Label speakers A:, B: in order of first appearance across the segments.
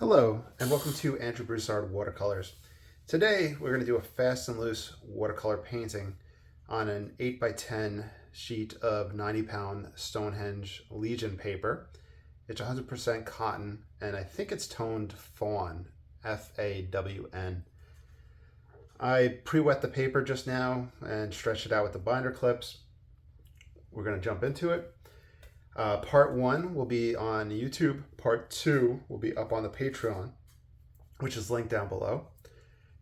A: Hello, and welcome to Andrew Broussard Watercolors. Today, we're going to do a fast and loose watercolor painting on an 8x10 sheet of 90-pound Stonehenge Legion paper. It's 100% cotton, and I think it's toned fawn, F-A-W-N. I pre-wet the paper just now and stretched it out with the binder clips. We're going to jump into it. Part 1 will be on YouTube. Part 2 will be up on the Patreon, which is linked down below.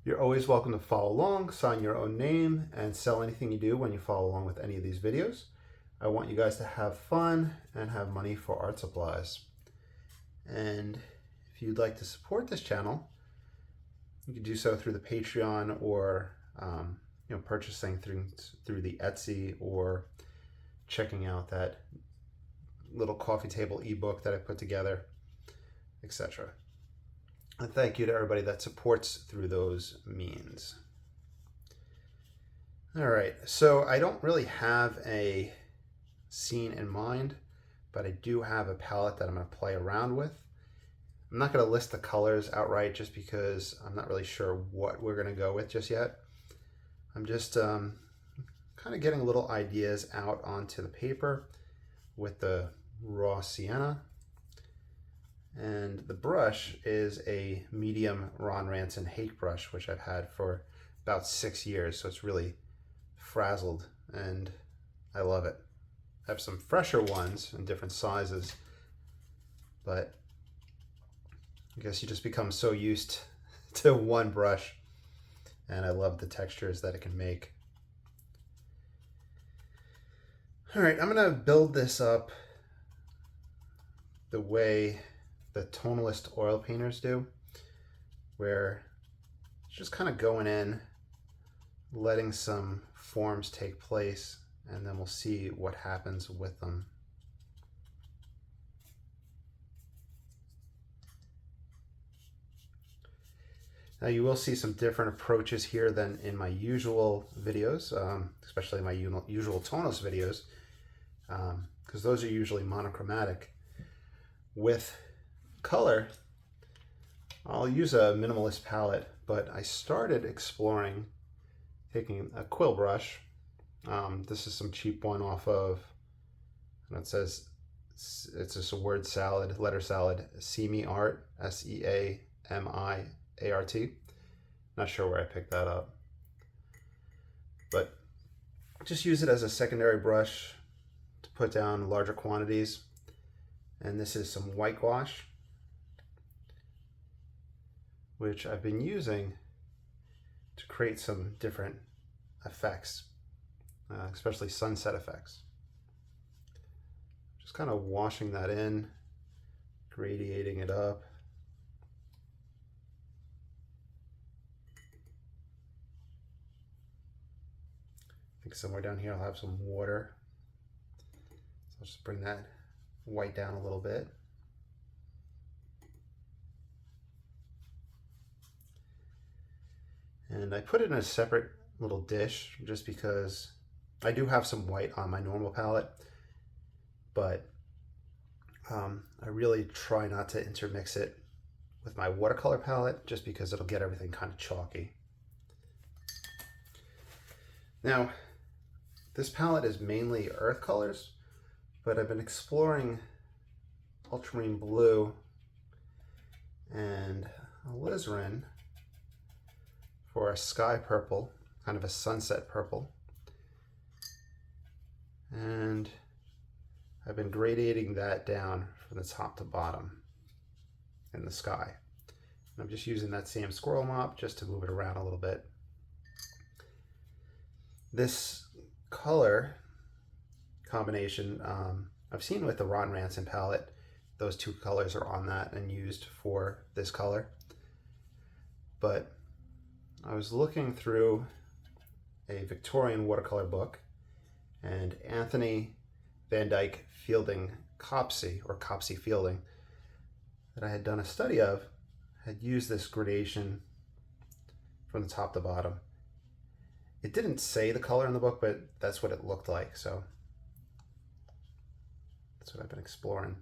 A: You're always welcome to follow along, sign your own name, and sell anything you do when you follow along with any of these videos. I want you guys to have fun and have money for art supplies. And if you'd like to support this channel, you can do so through the Patreon or purchasing through the Etsy or checking out that little coffee table ebook that I put together, etc. And thank you to everybody that supports through those means. All right, so I don't really have a scene in mind, but I do have a palette that I'm going to play around with. I'm not going to list the colors outright just because I'm not really sure what we're going to go with just yet. I'm just kind of getting little ideas out onto the paper with the raw sienna, and the brush is a medium Ron Ranson Hake brush, which I've had for about 6 years, so it's really frazzled and I love it. I have some fresher ones in different sizes, but I guess you just become so used to one brush, and I love the textures that it can make. All right, I'm gonna build this up the way the tonalist oil painters do, where it's just kind of going in, letting some forms take place, and then we'll see what happens with them. Now you will see some different approaches here than in my usual videos, especially my usual tonalist videos, because those are usually monochromatic. With color, I'll use a minimalist palette, but I started exploring taking a quill brush. This is some cheap one off of, and it says, it's just a word salad, letter salad, Seami Art, S-E-A-M-I-A-R-T. Not sure where I picked that up, but just use it as a secondary brush to put down larger quantities. And this is some white gouache, which I've been using to create some different effects, especially sunset effects. Just kind of washing that in, gradiating it up. I think somewhere down here I'll have some water. So I'll just bring that white down a little bit. And I put it in a separate little dish just because I do have some white on my normal palette, but I really try not to intermix it with my watercolor palette just because it'll get everything kind of chalky. Now, this palette is mainly earth colors, but I've been exploring ultramarine blue and alizarin for a sky purple, kind of a sunset purple. And I've been gradiating that down from the top to bottom in the sky. And I'm just using that same squirrel mop just to move it around a little bit. This color combination I've seen with the Ron Ranson palette. Those two colors are on that and used for this color. But I was looking through a Victorian watercolor book, and Anthony Van Dyke Fielding Copsey, or Copsey Fielding, that I had done a study of, had used this gradation from the top to bottom. It didn't say the color in the book, but that's what it looked like, so that's what I've been exploring.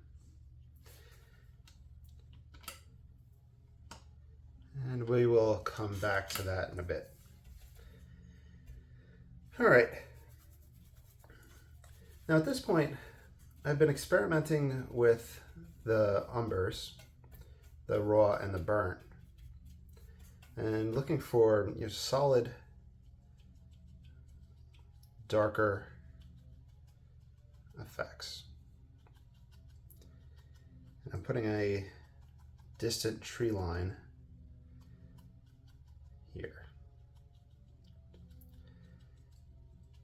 A: and we will come back to that in a bit. All right. Now at this point, I've been experimenting with the umbers, the raw and the burnt, and looking for solid, darker effects. And I'm putting a distant tree line here.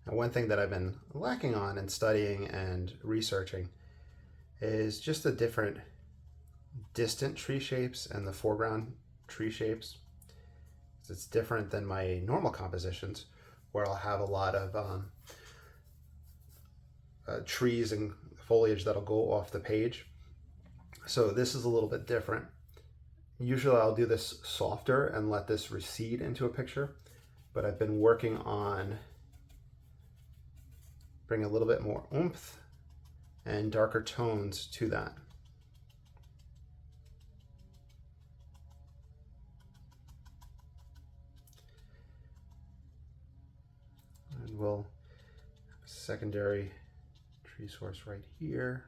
A: Now, one thing that I've been lacking on in studying and researching is just the different distant tree shapes and the foreground tree shapes. It's different than my normal compositions, where I'll have a lot of trees and foliage that'll go off the page. So this is a little bit different. Usually I'll do this softer and let this recede into a picture, but I've been working on bringing a little bit more oomph and darker tones to that. And we'll have a secondary tree source right here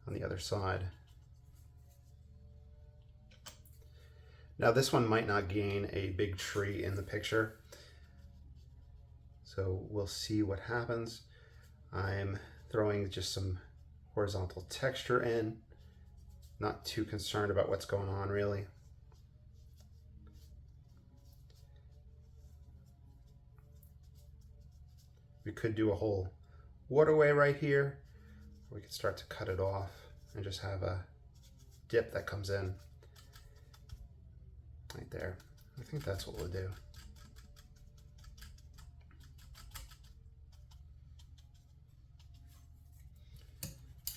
A: on the other side. Now this one might not gain a big tree in the picture, so we'll see what happens. I'm throwing just some horizontal texture in, not too concerned about what's going on really. We could do a whole waterway right here. We could start to cut it off and just have a dip that comes in right there. I think that's what we'll do.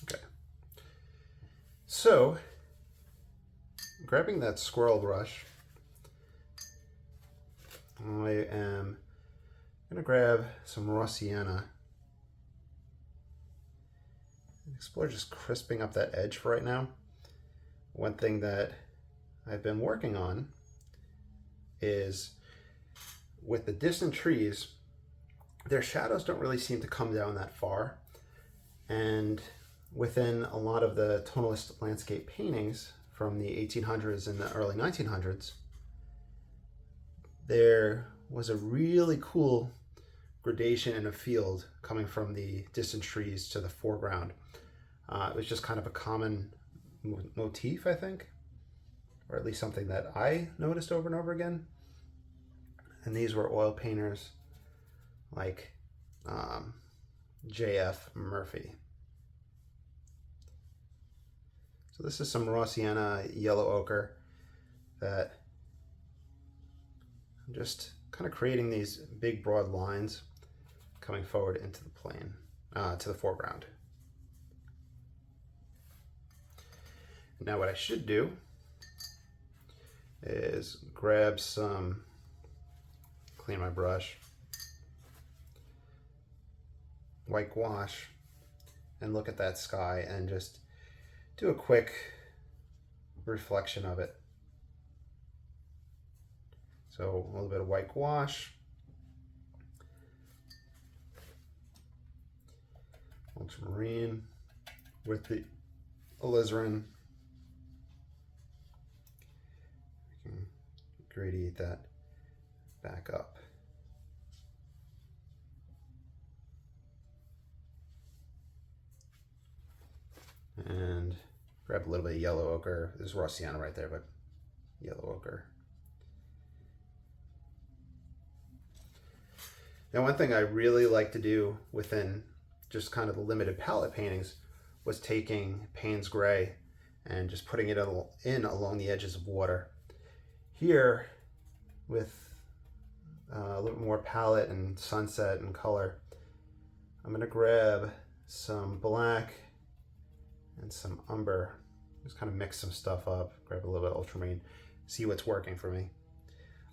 A: Okay. So, grabbing that squirrel brush, I am going to grab some raw sienna and explore just crisping up that edge for right now. One thing that I've been working on is with the distant trees, their shadows don't really seem to come down that far. And within a lot of the tonalist landscape paintings from the 1800s and the early 1900s, there was a really cool gradation in a field coming from the distant trees to the foreground. It was just kind of a common motif, I think, or at least something that I noticed over and over again. And these were oil painters like J.F. Murphy. So this is some raw sienna yellow ochre that I'm just kind of creating these big broad lines coming forward into the plane, to the foreground. Now what I should do is grab some, clean my brush, white gouache, and look at that sky and just do a quick reflection of it. So a little bit of white gouache, ultramarine with the alizarin. We can gradiate that back up. And grab a little bit of yellow ochre. There's raw sienna right there, but yellow ochre. Now, one thing I really like to do within just kind of the limited palette paintings was taking Payne's Gray and just putting it in along the edges of water. Here, with a little more palette and sunset and color, I'm going to grab some black and some umber. Just kind of mix some stuff up, grab a little bit of ultramarine, see what's working for me.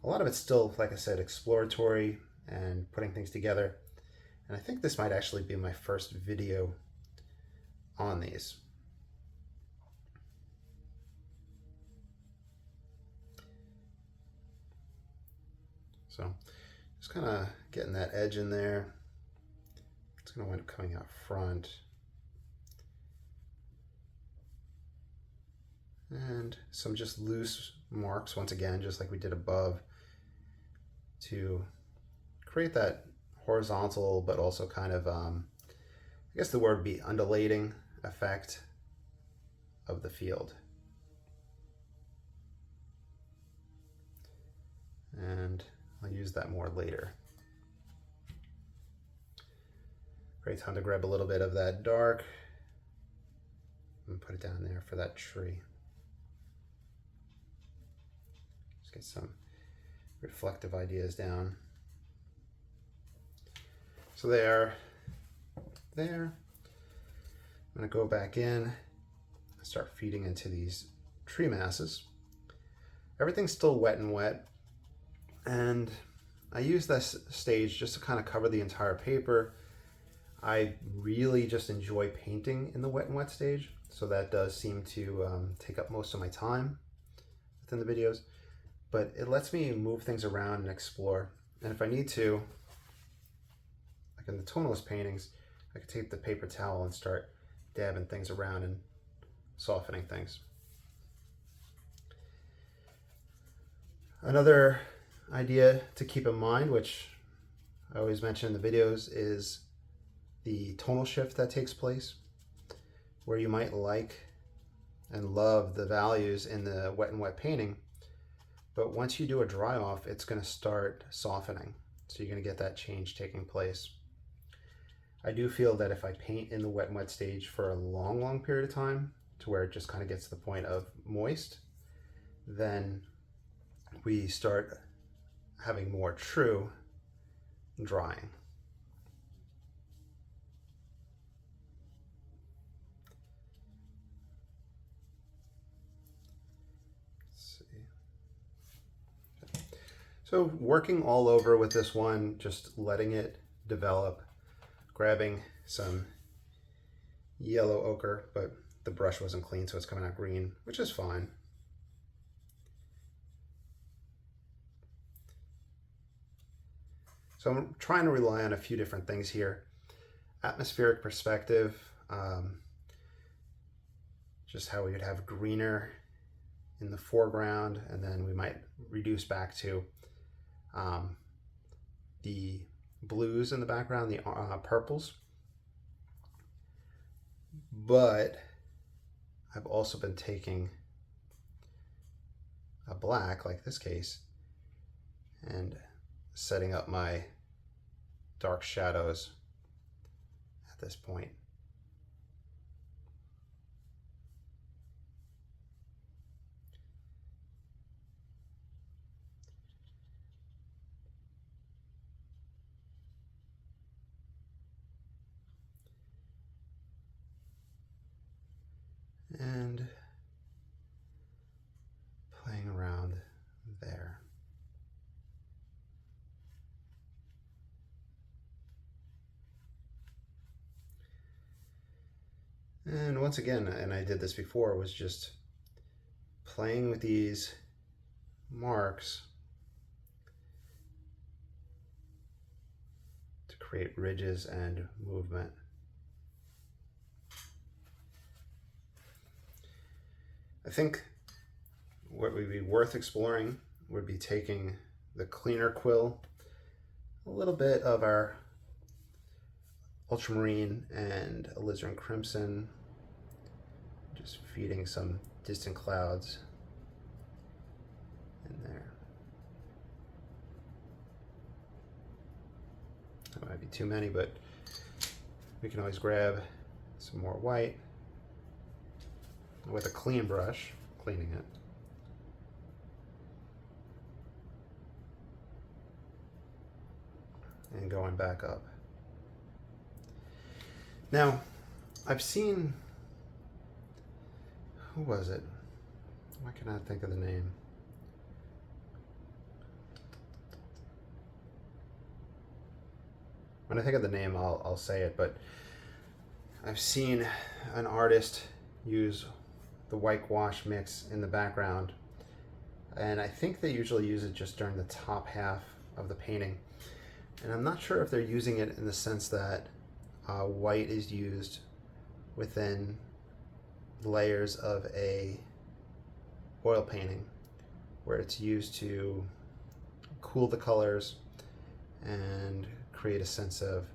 A: A lot of it's still, like I said, exploratory and putting things together. And I think this might actually be my first video on these. So just kind of getting that edge in there. It's going to wind up coming out front. And some just loose marks, once again, just like we did above, to create that horizontal, but also kind of, I guess the word would be undulating effect of the field. And I'll use that more later. Great time to grab a little bit of that dark and put it down there for that tree. Just get some reflective ideas down. So they are there. I'm going to go back in and start feeding into these tree masses. Everything's still wet and wet. And I use this stage just to kind of cover the entire paper. I really just enjoy painting in the wet and wet stage, so that does seem to take up most of my time within the videos, but it lets me move things around and explore. And if I need to, like in the tonalist paintings, I could take the paper towel and start dabbing things around and softening things. Another idea to keep in mind, which I always mention in the videos, is the tonal shift that takes place, where you might like and love the values in the wet and wet painting, but once you do a dry off, it's going to start softening. So you're going to get that change taking place. I do feel that if I paint in the wet and wet stage for a long period of time, to where it just kind of gets to the point of moist, then we start having more true drying. Let's see. So working all over with this one, just letting it develop, grabbing some yellow ochre, but the brush wasn't clean, so it's coming out green, which is fine. So I'm trying to rely on a few different things here. Atmospheric perspective, just how we would have greener in the foreground, and then we might reduce back to the blues in the background, the purples. But I've also been taking a black, like this case, and setting up my dark shadows at this point. And playing around there. And once again, and I did this before, was just playing with these marks to create ridges and movement. I think what would be worth exploring would be taking the cleaner quill, a little bit of our ultramarine and alizarin crimson, just feeding some distant clouds in there. That might be too many, but we can always grab some more white with a clean brush, cleaning it. And going back up. Now, I've seen, who was it? Why can I think of the name? When I think of the name, I'll say it, but I've seen an artist use the whitewash mix in the background, and I think they usually use it just during the top half of the painting. And I'm not sure if they're using it in the sense that white is used within layers of a oil painting, where it's used to cool the colors and create a sense of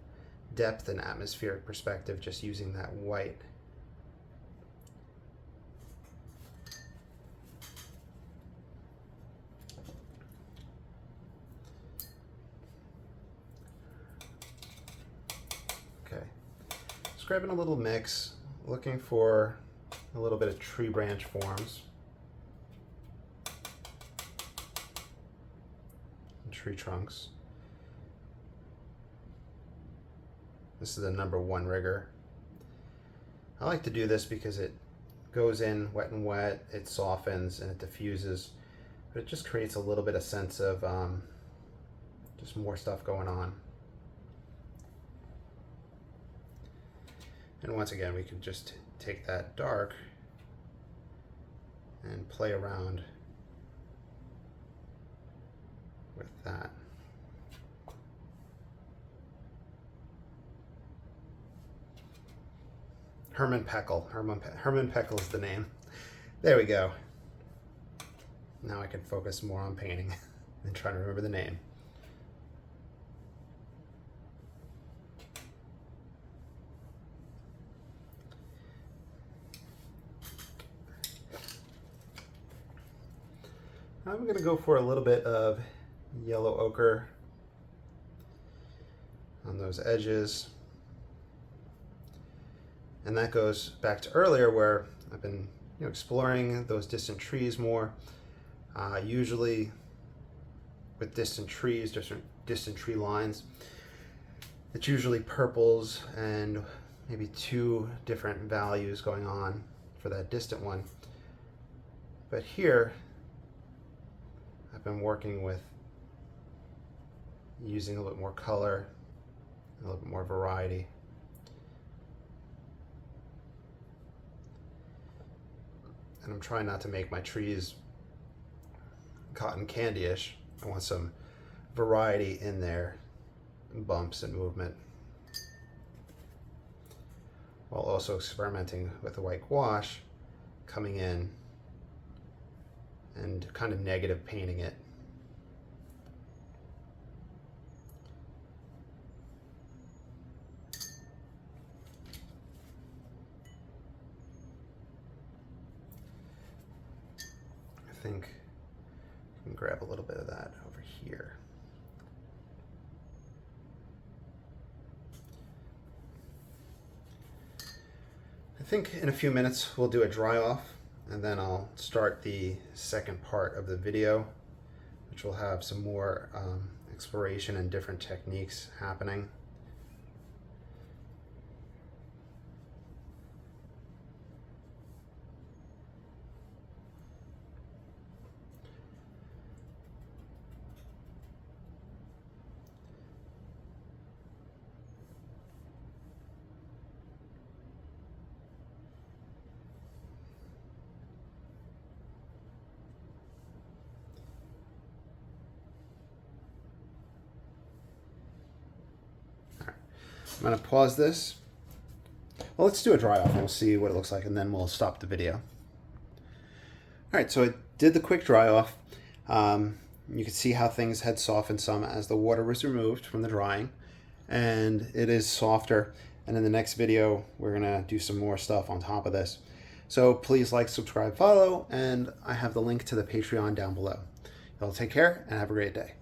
A: depth and atmospheric perspective just using that white. Okay, just grabbing a little mix, looking for a little bit of tree branch forms and tree trunks. This is the number 1 rigger. I like to do this because it goes in wet and wet, it softens and it diffuses, but it just creates a little bit of sense of just more stuff going on. And once again, we can just take that dark and play around with that. Herman Peckel. Herman Peckel is the name. There we go. Now I can focus more on painting than trying to remember the name. I'm going to go for a little bit of yellow ochre on those edges. And that goes back to earlier where I've been exploring those distant trees more. Usually with distant trees, distant tree lines, it's usually purples and maybe 2 different values going on for that distant one. But here, I've been working with using a little more color, a little bit more variety. And I'm trying not to make my trees cotton candy-ish. I want some variety in there, bumps and movement, while also experimenting with the white gouache, coming in and kind of negative painting it. I think I can grab a little bit of that over here. I think in a few minutes we'll do a dry off, and then I'll start the second part of the video, which will have some more exploration and different techniques happening. I'm going to pause this. Well, let's do a dry off and we'll see what it looks like, and then we'll stop the video. All right, so I did the quick dry off. You can see how things had softened some as the water was removed from the drying, and it is softer. And in the next video, we're going to do some more stuff on top of this. So please like, subscribe, follow, and I have the link to the Patreon down below. Y'all take care and have a great day.